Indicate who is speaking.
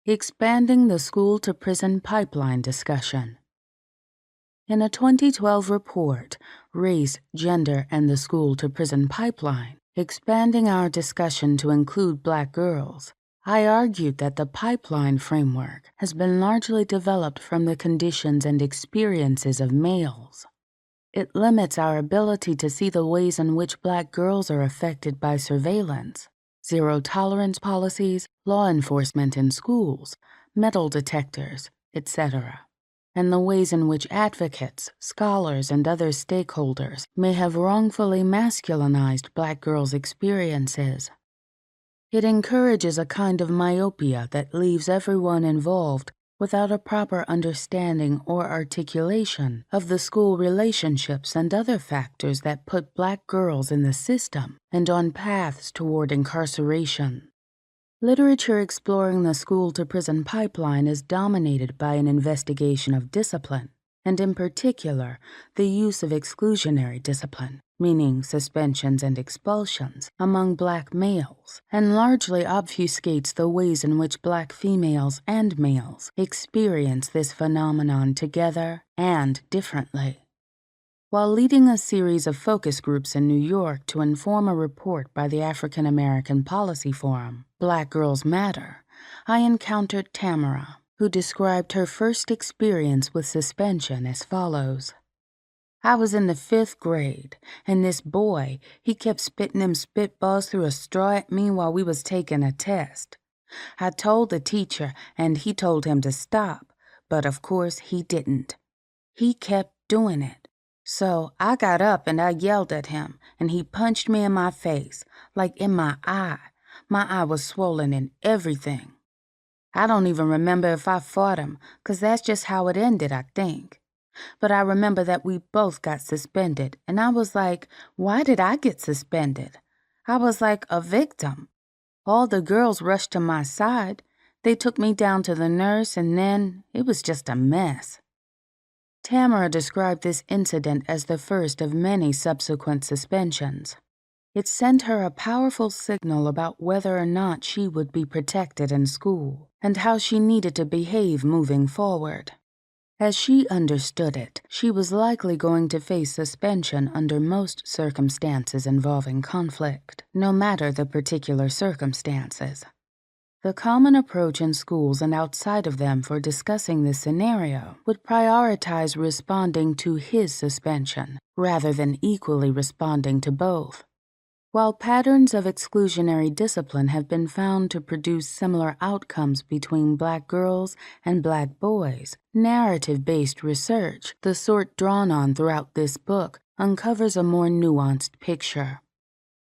Speaker 1: Expanding the school-to-prison pipeline discussion. In a 2012 report, Race, Gender, and the School-to-Prison Pipeline, expanding our discussion to include Black girls, I argued that the pipeline framework has been largely developed from the conditions and experiences of males. It limits our ability to see the ways in which Black girls are affected by surveillance, zero-tolerance policies, law enforcement in schools, metal detectors, etc., and the ways in which advocates, scholars, and other stakeholders may have wrongfully masculinized Black girls' experiences. It encourages a kind of myopia that leaves everyone involved without a proper understanding or articulation of the school relationships and other factors that put Black girls in the system and on paths toward incarceration. Literature exploring the school-to-prison pipeline is dominated by an investigation of discipline, and in particular, the use of exclusionary discipline, meaning suspensions and expulsions, among Black males, and largely obfuscates the ways in which Black females and males experience this phenomenon together and differently. While leading a series of focus groups in New York to inform a report by the African American Policy Forum, Black Girls Matter, I encountered Tamara, who described her first experience with suspension as follows. I was in the 5th grade, and this boy, he kept spitting them spitballs through a straw at me while we was taking a test. I told the teacher, and he told him to stop, but of course he didn't. He kept doing it. So I got up and I yelled at him, and he punched me in my face, like in my eye. My eye was swollen and everything. I don't even remember if I fought him, 'cause that's just how it ended, I think. But I remember that we both got suspended, and I was like, why did I get suspended? I was like a victim. All the girls rushed to my side. They took me down to the nurse, and then it was just a mess. Tamara described this incident as the first of many subsequent suspensions. It sent her a powerful signal about whether or not she would be protected in school, and how she needed to behave moving forward. As she understood it, she was likely going to face suspension under most circumstances involving conflict, no matter the particular circumstances. The common approach in schools and outside of them for discussing this scenario would prioritize responding to his suspension, rather than equally responding to both. While patterns of exclusionary discipline have been found to produce similar outcomes between Black girls and Black boys, narrative-based research, the sort drawn on throughout this book, uncovers a more nuanced picture.